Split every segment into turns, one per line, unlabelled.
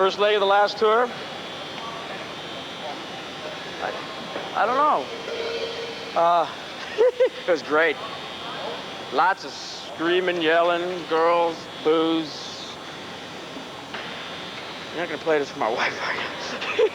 First leg of the last tour? I don't know. It was great. Lots of screaming, yelling, girls, booze. You're not gonna play this for my wife, are you?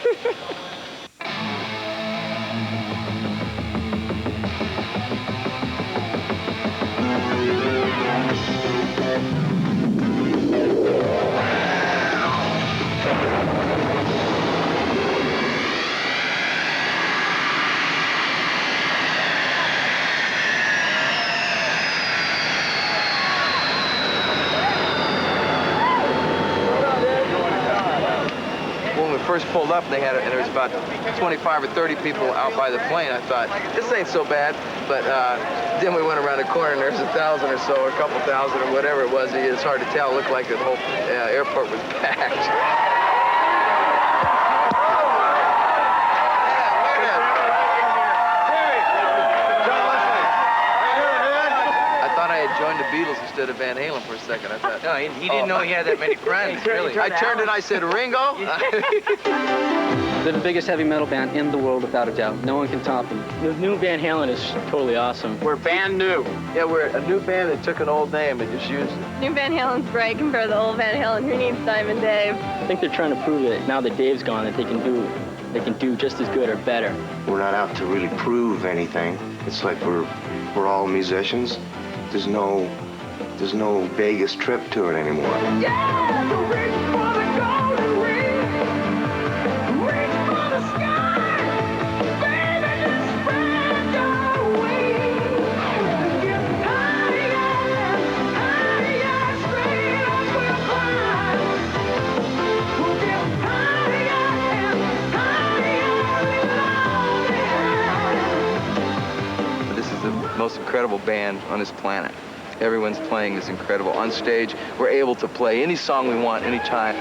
First pulled up, there was about 25 or 30 people out by the plane. I thought, this ain't so bad. But then we went around the corner, and there's 1,000 or so, or a couple thousand, or whatever it was. It's hard to tell. It looked like the whole airport was packed. Joined the Beatles instead of Van Halen for a second. I thought.
No, he didn't know he had that many friends, really.
I turned and I said, Ringo?
They're the biggest heavy metal band in the world, without a doubt. No one can top them.
The new Van Halen is totally awesome. We're band new.
Yeah, we're a new band that took an old name and just used it.
New Van Halen's great compared to the old Van Halen. Who needs Diamond Dave?
I think they're trying to prove that now that Dave's gone, that they can do just as good or better.
We're not out to really prove anything. It's like we're all musicians. There's no Vegas trip to it anymore.
Yeah, reach for the golden ring. Reach for the sky. Baby, just spread your wings. Get higher, straight up we'll climb. We'll get higher.
This is the most incredible band on this planet. Everyone's playing is incredible. On stage, we're able to play any song we want, anytime.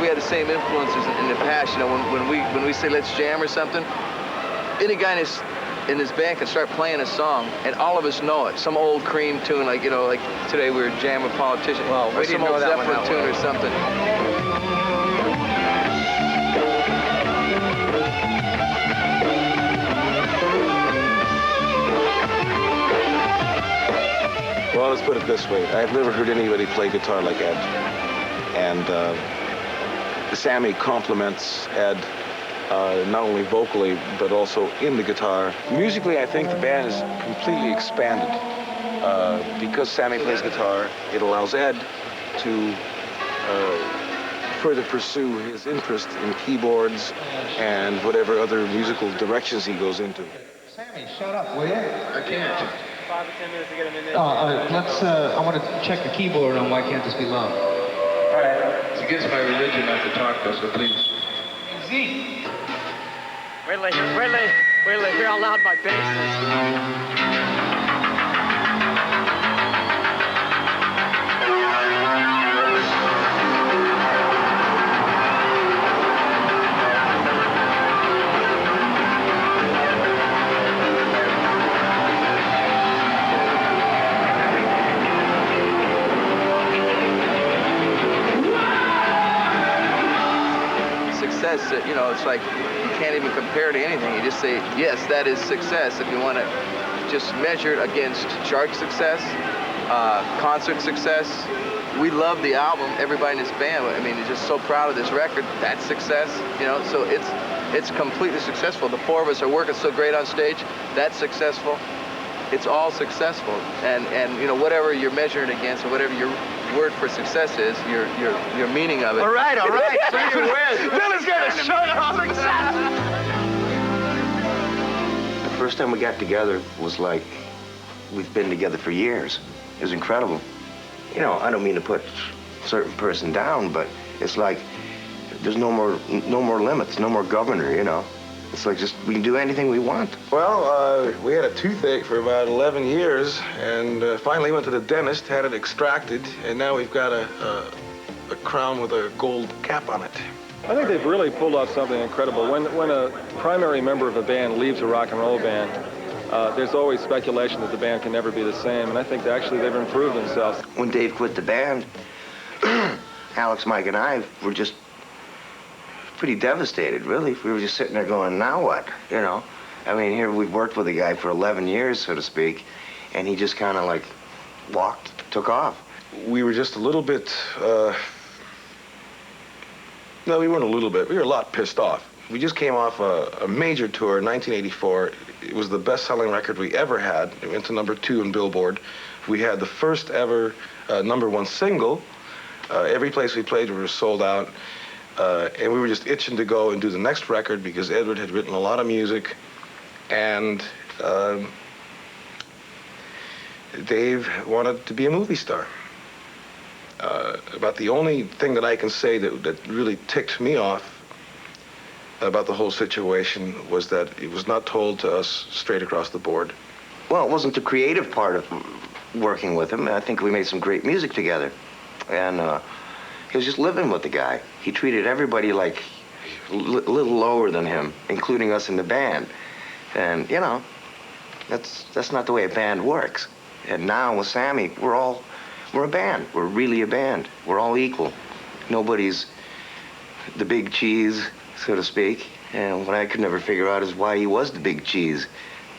We had the same influences in the past. You know, when we say let's jam or something, any guy in this band can start playing a song, and all of us know it. Some old Cream tune, like today we were jamming Politician,
well,
or some old Zeppelin tune or something.
Well, let's put it this way. I've never heard anybody play guitar like Ed. And Sammy compliments Ed not only vocally, but also in the guitar. Musically, I think the band is completely expanded. Because Sammy plays guitar, it allows Ed to further pursue his interest in keyboards and whatever other musical directions he goes into.
Sammy, shut up, will you?
I can't.
5 or 10 minutes to get him in there.
I want to check the keyboard on Why Can't This Be Love.
All right. It's against my religion not to talk to us, so please.
Zeke.
Wait till they hear how loud my bass is.
You know, it's like you can't even compare to anything. You just say, yes, that is success. If you want to just measure it against chart success, concert success. We love the album. Everybody in this band, I mean, is just so proud of this record. That's success, you know, so it's completely successful. The four of us are working so great on stage. That's successful. It's all successful. And you know, whatever you're measuring against or whatever your word for success is, your meaning of it.
All right. So you win.
Billy's got a shot of success.
The first time we got together was like we've been together for years. It was incredible. You know, I don't mean to put a certain person down, but it's like there's no more limits, no more governor, you know. It's like just we can do anything we want.
Well, we had a toothache for about 11 years, and finally went to the dentist, had it extracted, and now we've got a crown with a gold cap on it.
I think they've really pulled off something incredible. When a primary member of a band leaves a rock and roll band, there's always speculation that the band can never be the same, and I think actually they've improved themselves.
When Dave quit the band, Alex, Mike, and I were just pretty devastated, really. We were just sitting there going, now what, you know? I mean, here we've worked with a guy for 11 years, so to speak, and he just kind of like took off.
We were just a little bit, no, we weren't a little bit. We were a lot pissed off. We just came off a major tour in 1984. It was the best-selling record we ever had. It went to #2 in Billboard. We had the first ever #1 single. Every place we played, we were sold out. And we were just itching to go and do the next record because Edward had written a lot of music. And Dave wanted to be a movie star. About the only thing that I can say that really ticked me off about the whole situation was that it was not told to us straight across the board.
Well, it wasn't the creative part of working with him. I think we made some great music together. And he was just living with the guy. He treated everybody like a little lower than him, including us in the band. And, you know, that's not the way a band works. And now with Sammy, we're a band. We're really a band. We're all equal. Nobody's the big cheese, so to speak. And what I could never figure out is why he was the big cheese,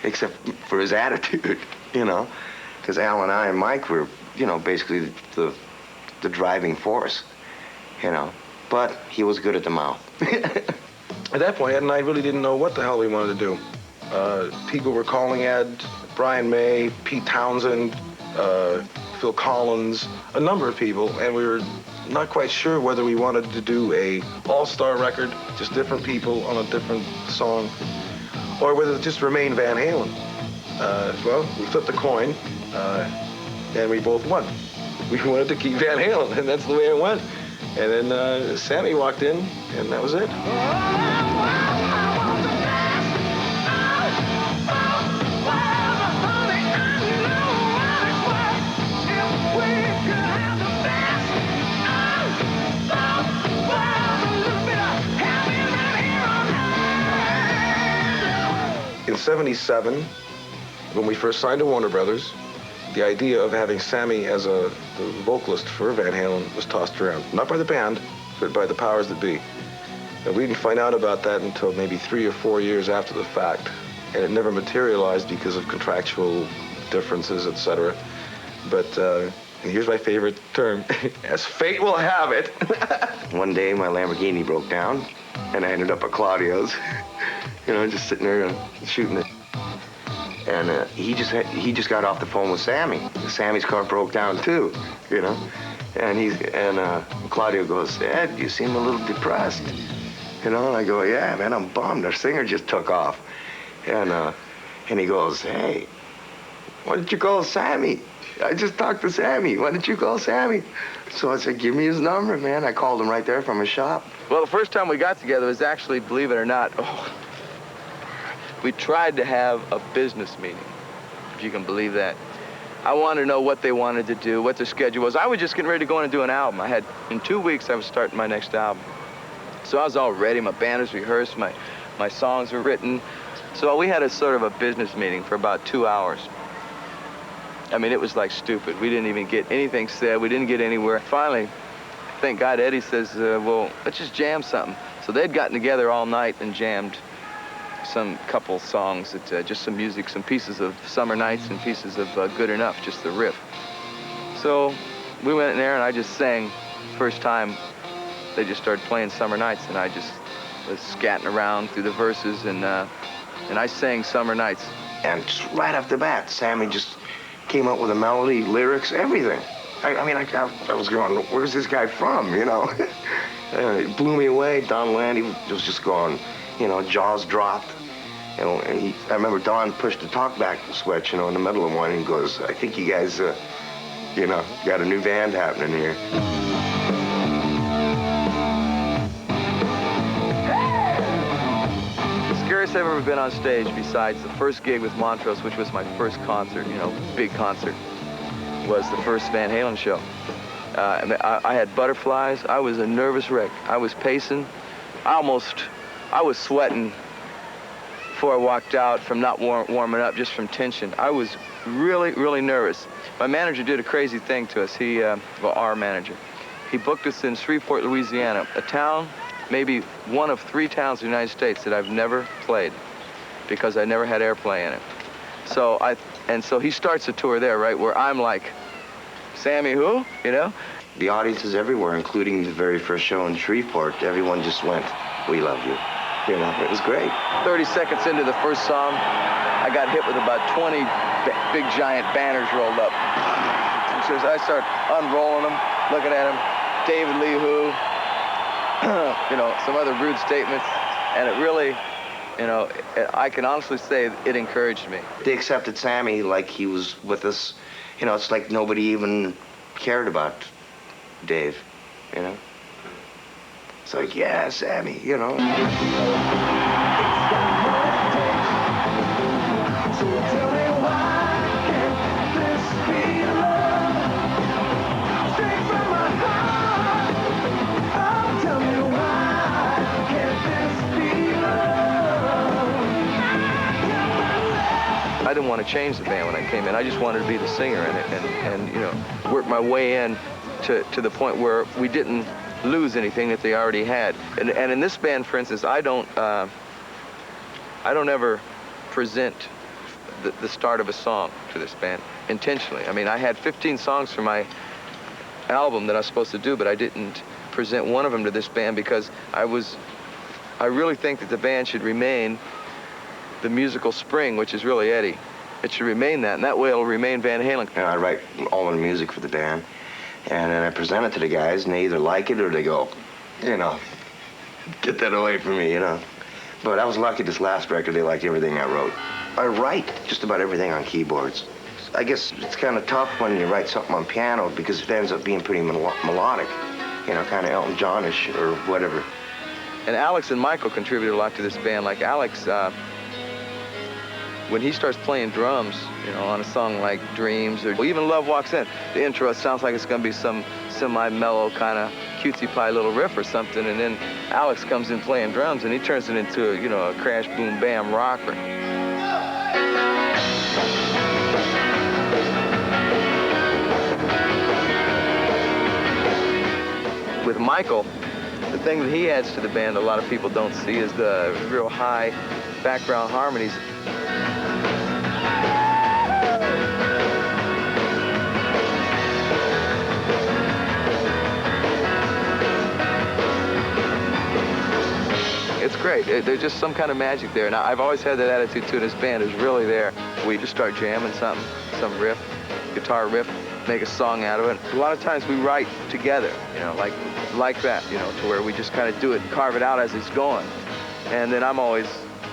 except for his attitude, you know? Because Al and I and Mike were, you know, basically the driving force, you know? But he was good at the mouth.
At that point, Ed and I really didn't know what the hell we wanted to do. People were calling Ed, Brian May, Pete Townsend, Phil Collins, a number of people, and we were not quite sure whether we wanted to do a all-star record, just different people on a different song, or whether to just remain Van Halen. Well, we flipped a coin, and we both won. We wanted to keep Van Halen, and that's the way it went. And then Sammy walked in, and that was it. In '77, when we first signed to Warner Brothers, the idea of having Sammy as the vocalist for Van Halen was tossed around. Not by the band, but by the powers that be. And we didn't find out about that until maybe 3 or 4 years after the fact. And it never materialized because of contractual differences, etc. But, and here's my favorite term, as fate will have it.
One day, my Lamborghini broke down, and I ended up at Claudio's. You know, just sitting there shooting it. And he just got off the phone with Sammy. Sammy's car broke down too, you know. And Claudio goes, Ed, you seem a little depressed. You know, and I go, yeah, man, I'm bummed. Our singer just took off. And he goes, hey, why didn't you call Sammy? I just talked to Sammy. Why didn't you call Sammy? So I said, give me his number, man. I called him right there from his shop.
Well, the first time we got together was actually, believe it or not, we tried to have a business meeting, if you can believe that. I wanted to know what they wanted to do, what their schedule was. I was just getting ready to go in and do an album. In 2 weeks, I was starting my next album. So I was all ready. My band was rehearsed. My songs were written. So we had a sort of a business meeting for about 2 hours. I mean, it was like stupid. We didn't even get anything said. We didn't get anywhere. Finally, thank God, Eddie says, well, let's just jam something. So they'd gotten together all night and jammed some couple songs, just some music, some pieces of Summer Nights and pieces of Good Enough, just the riff. So we went in there and I just sang. First time they just started playing Summer Nights and I just was scatting around through the verses and I sang Summer Nights.
And just right off the bat, Sammy just came up with a melody, lyrics, everything. I mean, I was going, where's this guy from, you know? It blew me away. Don Landy was just going, you know, jaws dropped. You know, and I remember Don pushed the talkback switch, you know, in the middle of one, and he goes, I think you guys, you know, got a new band happening here.
The scariest I've ever been on stage, besides the first gig with Montrose, which was my first concert, you know, big concert, was the first Van Halen show. I had butterflies. I was a nervous wreck. I was pacing. I was sweating before I walked out from not warming up, just from tension. I was really, really nervous. My manager did a crazy thing to us. Well, our manager. He booked us in Shreveport, Louisiana, a town maybe one of 3 towns in the United States that I've never played because I never had airplay in it. So he starts a tour there, right, where I'm like, Sammy who, you know?
The audiences everywhere, including the very first show in Shreveport, everyone just went, "We love you." You know, it was great.
30 seconds into the first song, I got hit with about 20 big giant banners rolled up. So I start unrolling them, looking at them, David Lee Who, you know, some other rude statements, and it really, you know, I can honestly say it encouraged me.
They accepted Sammy like he was with us. You know, it's like nobody even cared about Dave, you know? It's like, yeah, Sammy, you know.
I didn't want to change the band when I came in. I just wanted to be the singer in it and you know, work my way in to the point where we didn't lose anything that they already had. And in this band, for instance, I don't ever present the start of a song to this band intentionally. I mean, I had 15 songs for my album that I was supposed to do, but I didn't present one of them to this band because I really think that the band should remain the musical spring, which is really Eddie. It should remain that, and that way it'll remain Van Halen.
You know, I write all the music for the band, and then I present it to the guys, and they either like it or they go, you know, get that away from me, you know. But I was lucky this last record, they liked everything I wrote. I write just about everything on keyboards. I guess it's kind of tough when you write something on piano because it ends up being pretty melodic, you know, kind of Elton John-ish or whatever.
And Alex and Michael contributed a lot to this band. Like Alex, when he starts playing drums, you know, on a song like Dreams or even Love Walks In, the intro, it sounds like it's going to be some semi-mellow kind of cutesy pie little riff or something, and then Alex comes in playing drums and he turns it into a, you know, a crash, boom, bam rocker. With Michael, the thing that he adds to the band a lot of people don't see is the real high background harmonies. It's great. There's just some kind of magic there. Now, I've always had that attitude too. This band is really there. We just start jamming something, some riff, guitar riff, make a song out of it. A lot of times we write together, you know, like that, you know, to where we just kind of do it and carve it out as it's going. And then I'm always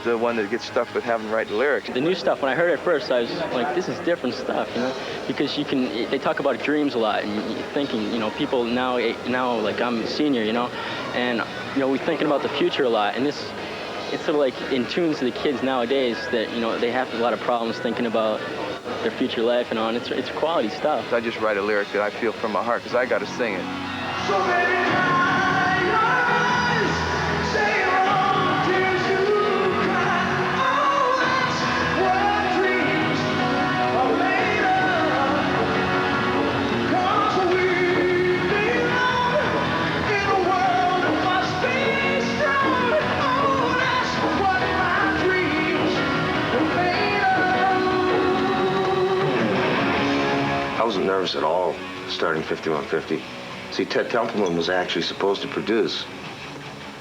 the one that gets stuck with having to write the lyrics.
The new stuff, when I heard it first, I was like, this is different stuff, you know, because they talk about dreams a lot, and you're thinking, you know, people now, like I'm a senior, you know, and, you know, we're thinking about the future a lot, and it's sort of like in tune to the kids nowadays that, you know, they have a lot of problems thinking about their future life and on. It's quality stuff.
I just write a lyric that I feel from my heart, because I got to sing it.
So baby,
I wasn't nervous at all starting 5150. See, Ted Templeman was actually supposed to produce,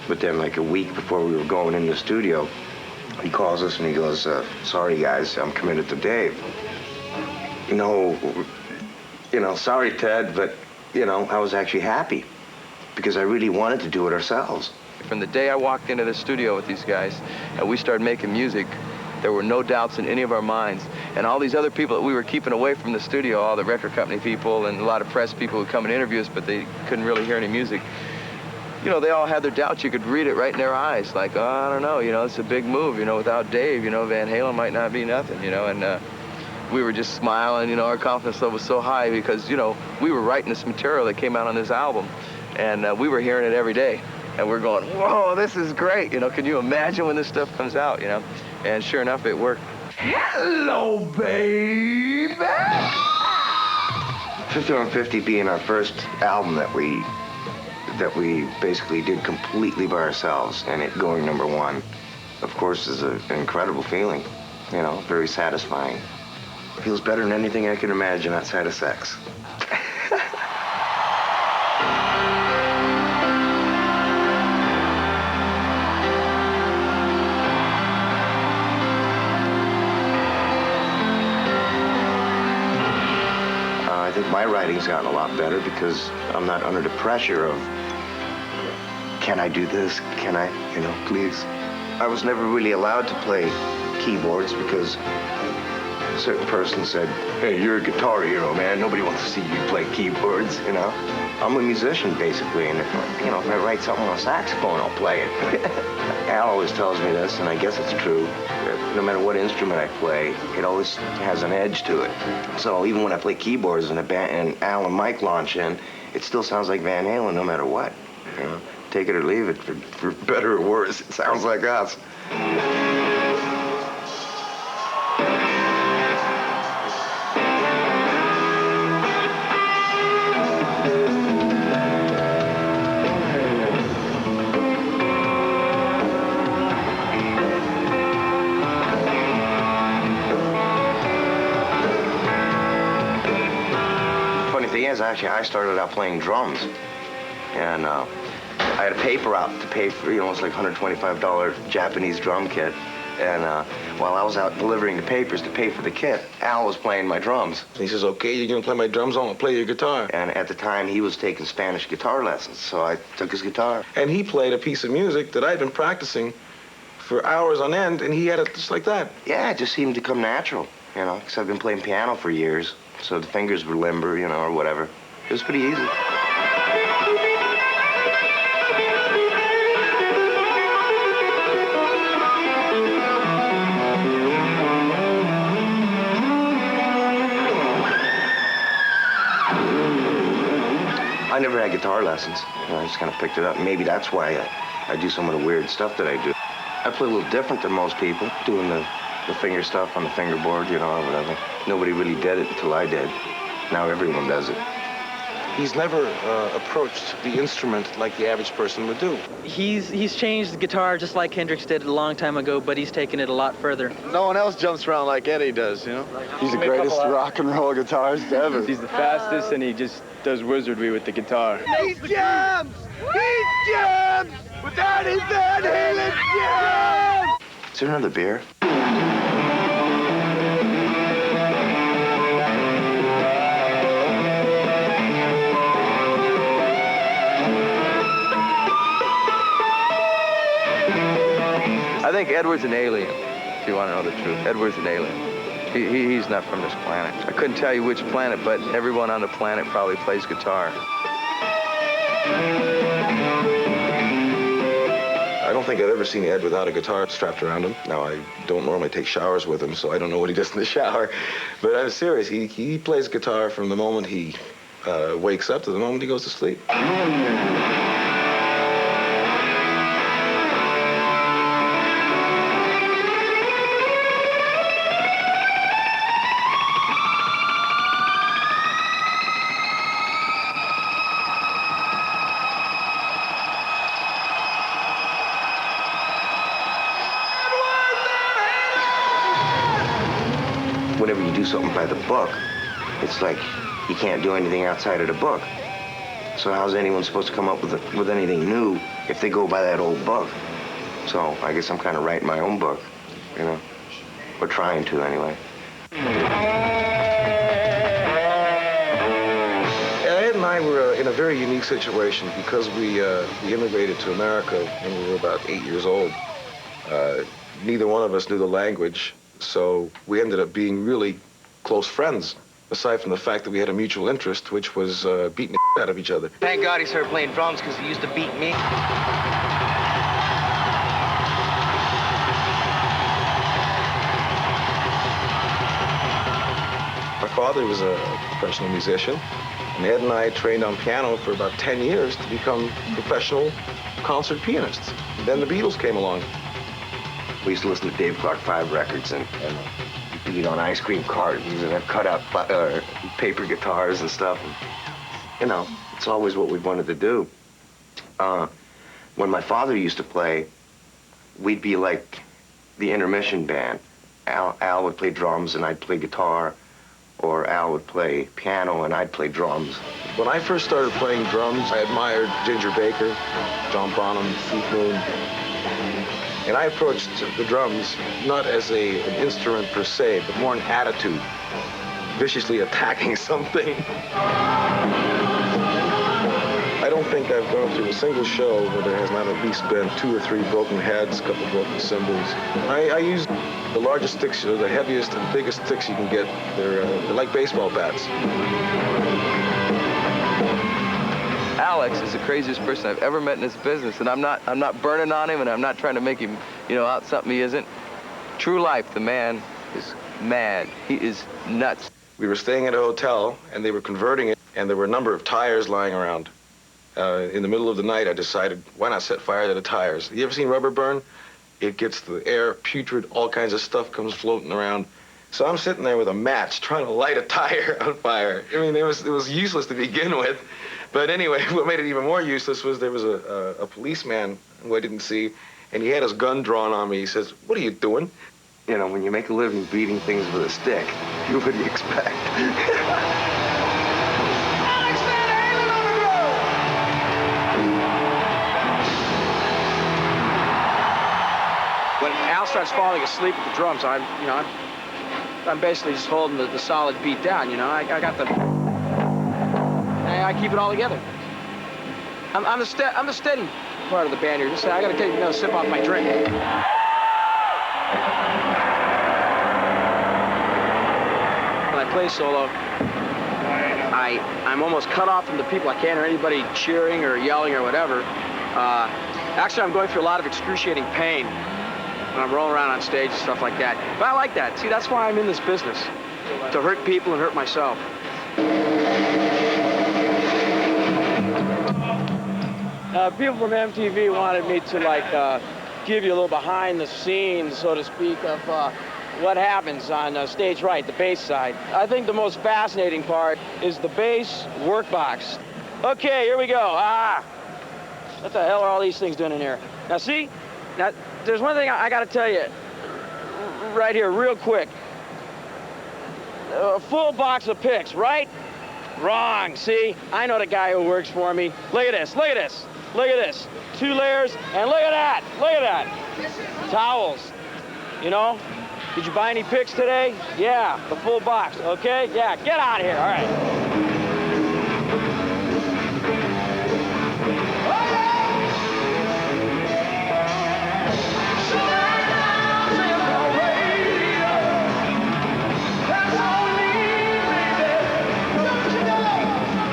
but then like a week before we were going in the studio, he calls us and he goes, sorry guys, I'm committed to Dave. No, you know, sorry Ted, but you know, I was actually happy because I really wanted to do it ourselves.
From the day I walked into the studio with these guys and we started making music, there were no doubts in any of our minds. And all these other people that we were keeping away from the studio, all the record company people and a lot of press people who come and interview us, but they couldn't really hear any music. You know, they all had their doubts. You could read it right in their eyes. Like, oh, I don't know, you know, it's a big move. You know, without Dave, you know, Van Halen might not be nothing, you know. And we were just smiling, you know, our confidence level was so high because, you know, we were writing this material that came out on this album. And we were hearing it every day. And we're going, whoa, this is great. You know, can you imagine when this stuff comes out, you know? And sure enough, it worked.
Hello, baby!
5150 being our first album that we that we basically did completely by ourselves, and it going #1, of course, is an incredible feeling. You know, very satisfying. Feels better than anything I can imagine outside of sex. I think my writing's gotten a lot better because I'm not under the pressure of, can I do this? Can I, please? I was never really allowed to play keyboards because a certain person said, hey, you're a guitar hero, man. Nobody wants to see you play keyboards, I'm a musician, basically, and if I write something on a saxophone, I'll play it. Al always tells me this, and I guess it's true. No matter what instrument I play, it always has an edge to it. So even when I play keyboards and Al and Mike launch in, it still sounds like Van Halen no matter what. Take it or leave it, for better or worse, it sounds like us. Actually, I started out playing drums, and I had a paper out to pay for, it's like $125 Japanese drum kit, and while I was out delivering the papers to pay for the kit, Al was playing my drums.
He says, okay, you're gonna play my drums, I'm gonna play your guitar.
And at the time, he was taking Spanish guitar lessons, so I took his guitar.
And he played a piece of music that I'd been practicing for hours on end, and he had it just like that.
Yeah, it just seemed to come natural, because I've been playing piano for years. So the fingers were limber, or whatever. It was pretty easy. I never had guitar lessons. I just kind of picked it up. Maybe that's why I do some of the weird stuff that I do. I play a little different than most people, doing the finger stuff on the fingerboard, or whatever. Nobody really did it until I did. Now everyone does it.
He's never approached the instrument like the average person would do.
He's changed the guitar just like Hendrix did a long time ago, but he's taken it a lot further.
No one else jumps around like Eddie does,
He's the greatest rock and roll guitarist ever.
He's the fastest, and he just does wizardry with the guitar.
He jams! He jams! Without his Van Halen jams!
Is there another beer?
I think Edward's an alien, if you want to know the truth. Edward's an alien. He's not from this planet. I couldn't tell you which planet, but everyone on the planet probably plays guitar.
I don't think I've ever seen Ed without a guitar strapped around him. Now, I don't normally take showers with him, so I don't know what he does in the shower. But I'm serious. He plays guitar from the moment he wakes up to the moment he goes to sleep.
Whenever you do something by the book, it's like you can't do anything outside of the book. So how's anyone supposed to come up with anything new if they go by that old book? So I guess I'm kind of writing my own book, or trying to anyway.
Ed and I were in a very unique situation because we immigrated to America when we were about 8 years old. Neither one of us knew the language. So we ended up being really close friends, aside from the fact that we had a mutual interest, which was beating the out of each other.
Thank God he started playing drums because he used to beat me.
My father was a professional musician, and Ed and I trained on piano for about 10 years to become professional concert pianists. And then the Beatles came along.
We used to listen to Dave Clark 5 records and eat on ice cream cartons and have cut out paper guitars and stuff. And, it's always what we wanted to do. When my father used to play, we'd be like the intermission band. Al would play drums and I'd play guitar, or Al would play piano and I'd play drums.
When I first started playing drums, I admired Ginger Baker, John Bonham, Fleet Moon. And I approached the drums not as an instrument per se, but more an attitude, viciously attacking something. I don't think I've gone through a single show where there has not at least been 2 or 3 broken heads, a couple broken cymbals. I use the largest sticks, the heaviest and biggest sticks you can get. They're like baseball bats.
Alex is the craziest person I've ever met in this business, and I'm not burning on him, and I'm not trying to make him, out something he isn't. True life, the man is mad. He is nuts.
We were staying at a hotel, and they were converting it, and there were a number of tires lying around. In the middle of the night, I decided, why not set fire to the tires? You ever seen rubber burn? It gets the air putrid, all kinds of stuff comes floating around. So I'm sitting there with a match trying to light a tire on fire. I mean, it was useless to begin with. But anyway, what made it even more useless was there was a policeman who I didn't see, and he had his gun drawn on me. He says, "What are you doing?"
You know, when you make a living beating things with a stick, what do you expect?
When Al starts falling asleep at the drums, I'm basically just holding the solid beat down. I got the. I keep it all together. I'm the steady part of the band here. Just I got to take another sip off my drink. When I play solo, I'm almost cut off from the people. I can't hear anybody cheering or yelling or whatever. Actually, I'm going through a lot of excruciating pain when I'm rolling around on stage and stuff like that. But I like that. See, that's why I'm in this business. To hurt people and hurt myself. People from MTV wanted me to, give you a little behind the scenes, so to speak, of what happens on stage right, the bass side. I think the most fascinating part is the bass workbox. Okay, here we go. What the hell are all these things doing in here? Now, see? Now, there's one thing I got to tell you right here, real quick. A full box of picks, right? Wrong, see? I know the guy who works for me. Look at this, look at this, look at this. 2 layers, and look at that, look at that. Towels, Did you buy any picks today? Yeah, the full box, okay? Yeah, get out of here, all right.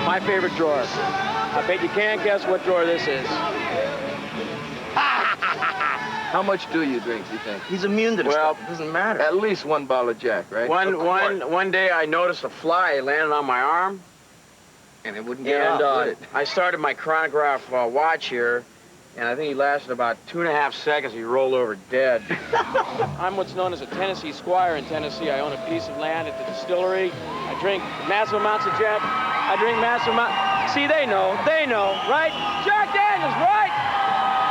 My favorite drawer. I bet you can't guess what drawer this is.
How much do you drink, do you think?
He's immune to this stuff. It doesn't matter.
At least 1 bottle of Jack, right?
One day I noticed a fly landed on my arm.
And it wouldn't get out, would it?
I started my chronograph watch here, and I think he lasted about 2.5 seconds. He rolled over dead. I'm what's known as a Tennessee squire in Tennessee. I own a piece of land at the distillery. I drink massive amounts of Jack. I drink massive amounts. See, they know, right? Jack Daniels, right?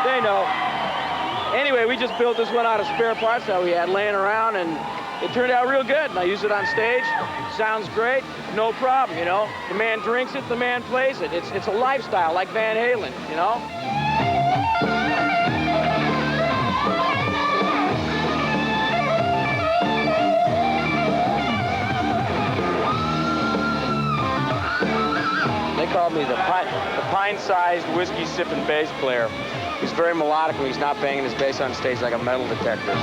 They know. Anyway, we just built this one out of spare parts that we had laying around, and it turned out real good. And I use it on stage. Sounds great, no problem, The man drinks it, the man plays it. It's a lifestyle like Van Halen, They called me the pine-sized whiskey-sipping bass player. He's very melodic when he's not banging his bass on stage like a metal detector.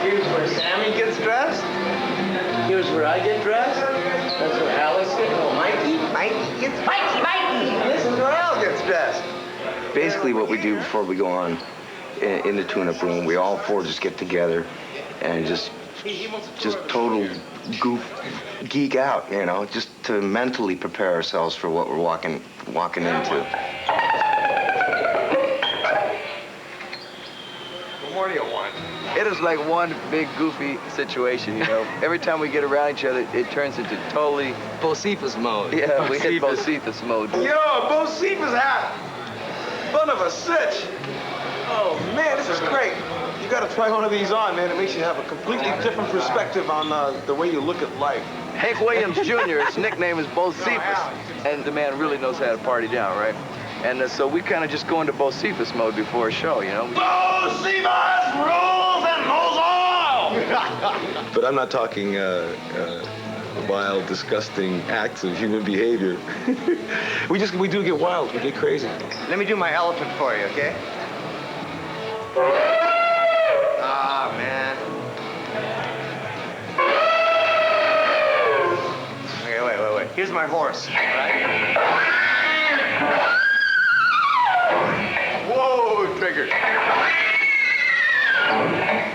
Here's where Sammy gets dressed. Here's where I get dressed. That's where Alice gets. Oh, Mikey gets. Mikey. This is where Al gets dressed.
Basically, what we do before we go on in the tune-up room, we all 4 just get together and just total geek out, just to mentally prepare ourselves for what we're walking into.
What more do you want?
It is like one big goofy situation, you know. Every time we get around each other, it turns into totally
Bocephus mode.
Yeah, we hit Bocephus mode.
Yo, Bocephus hat. Fun of a sitch. Oh man, this is great. You gotta try one of these on, man. It makes you have a completely different perspective on the way you look at life.
Hank Williams Jr., his nickname is Bocephus, and the man really knows how to party down, right? And so we kind of just go into Bocephus mode before a show, you know?
Bocephus rules and knows all!
But I'm not talking wild, disgusting acts of human behavior. we do get wild. We get crazy.
Let me do my elephant for you, okay? Ah, man. Okay, wait. Here's my horse, all right? Whoa, triggered.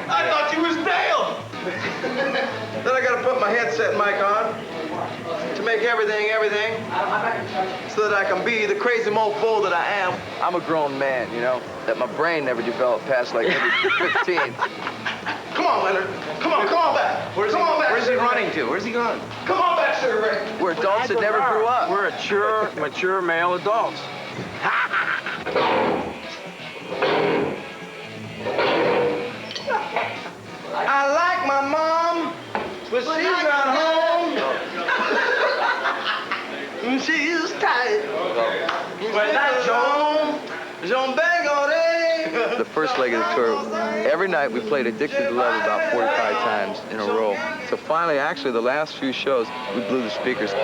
I thought you was Dale. Then I gotta put my headset mic on to make everything, so that I can be the crazy mofo that I am.
I'm a grown man, you know, that my brain never developed past like maybe 15.
Come on, Leonard. Come on back. Where's he running to? Where's he going? Come on back, Sugar Ray.
We're adults that never grew up.
We're mature male adults.
I like my mom, but she's not home. She's tight. But not Jean Bangore.
The first leg of the tour, every night we played Addicted to Love about 45 times in a row. So finally, actually, the last few shows, we blew the speakers.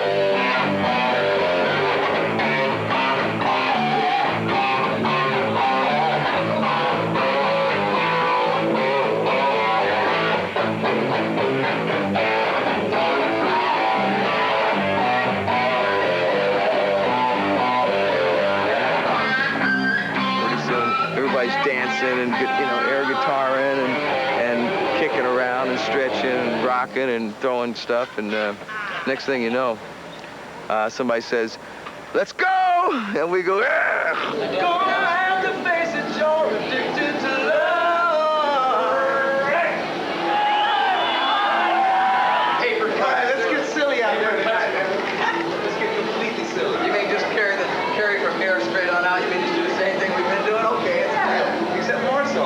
Dancing and, you know, air guitaring and kicking around and stretching and rocking and throwing stuff. And next thing you know, somebody says, "Let's go!" And we go, "Yeah!" Gonna have to face it, you're addicted to love. Paper cut. All right, let's get silly out there tonight, man. Let's get completely silly. You mean just carry from here straight on out? You mean just do the same thing we've been doing? Okay, it's real. Except more so.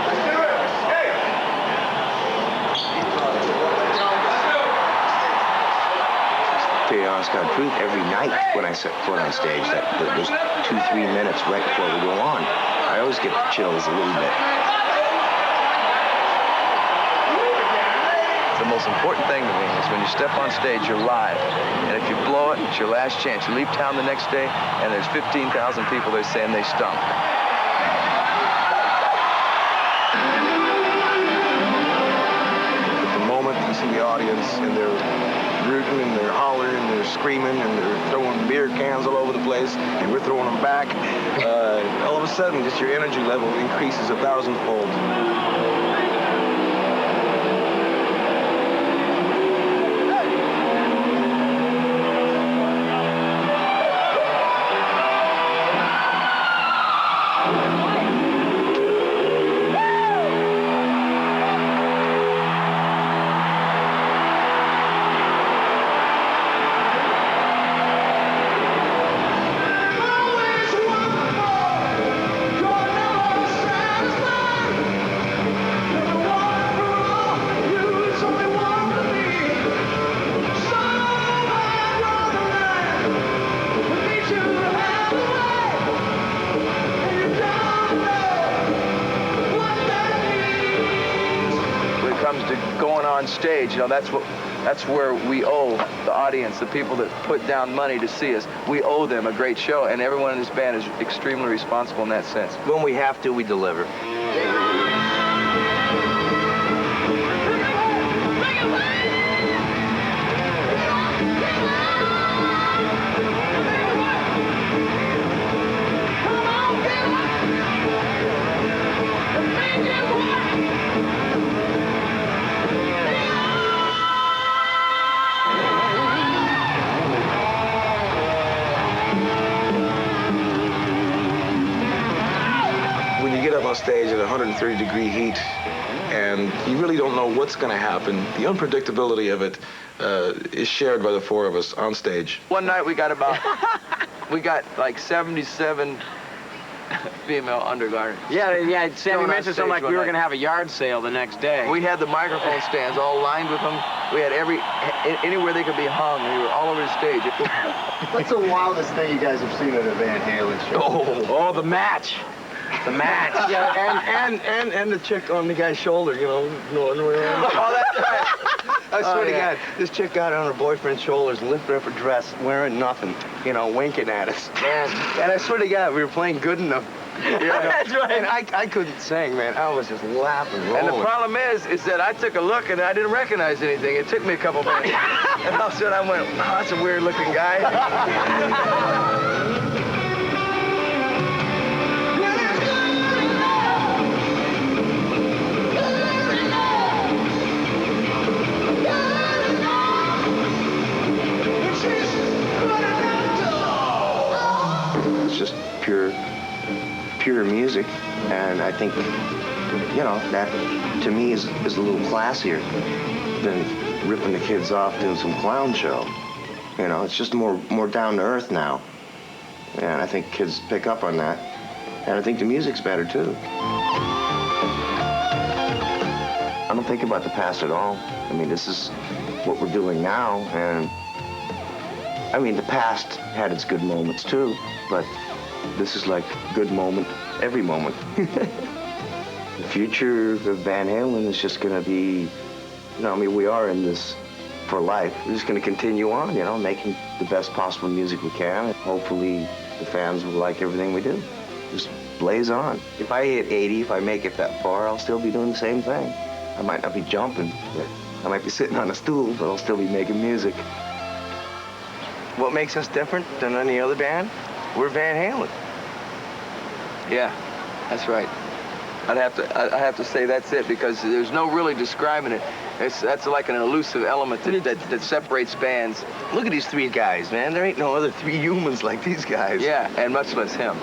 Let's do it. Hey!
To be honest, God, truth, every night when I set foot on stage, those 2-3 minutes right before we go on, I always get the chills a little bit.
The most important thing to me is when you step on stage, you're live. And if you blow it, it's your last chance. You leave town the next day, and there's 15,000 people there saying they stunk.
At the moment you see the audience, and they're rooting, and they're hollering, and they're screaming, and they're throwing beer cans all over the place, and we're throwing them back, all of a sudden, just your energy level increases 1,000-fold.
Stage, you know, that's where we owe the audience, the people that put down money to see us. We owe them a great show, and everyone in this band is extremely responsible in that sense.
When we have to, we deliver.
130-degree heat, and you really don't know what's going to happen. The unpredictability of it is shared by the four of us on stage.
One night we got like 77 female undergardeners.
Yeah, Sammy
Going on
mentioned something like
stage
we were
one
going to have a yard sale the next day.
We had the microphone stands all lined with them. We had anywhere they could be hung. We were all over the stage.
What's the wildest thing you guys have seen at a Van Halen show?
Oh, the match. The match.
Yeah, and the chick on the guy's shoulder, you know.
Oh, that's right.
I swear to God, this chick got on her boyfriend's shoulders and lifted up her dress, wearing nothing, you know, winking at us. And I swear to God, we were playing good enough.
Yeah,
that's right. And I couldn't sing, man. I was just laughing, rolling.
And the problem is that I took a look and I didn't recognize anything. It took me a couple minutes. And all of a sudden I went, oh, that's a weird-looking guy.
It's just pure music, and I think, you know, that to me is a little classier than ripping the kids off doing some clown show. You know, it's just more down to earth now, and I think kids pick up on that, and I think the music's better too. I don't think about the past at all. I mean, this is what we're doing now, and I mean, the past had its good moments too, but this is like good moment, every moment. The future of Van Halen is just gonna be, you know, I mean, we are in this for life. We're just gonna continue on, you know, making the best possible music we can. And hopefully the fans will like everything we do. Just blaze on. If I hit 80, if I make it that far, I'll still be doing the same thing. I might not be jumping, but I might be sitting on a stool, but I'll still be making music.
What makes us different than any other band? We're Van Halen.
Yeah, that's right. I have to say that's it, because there's no really describing it. That's like an elusive element that separates bands.
Look at these three guys, man. There ain't no other three humans like these guys.
Yeah, and much less him.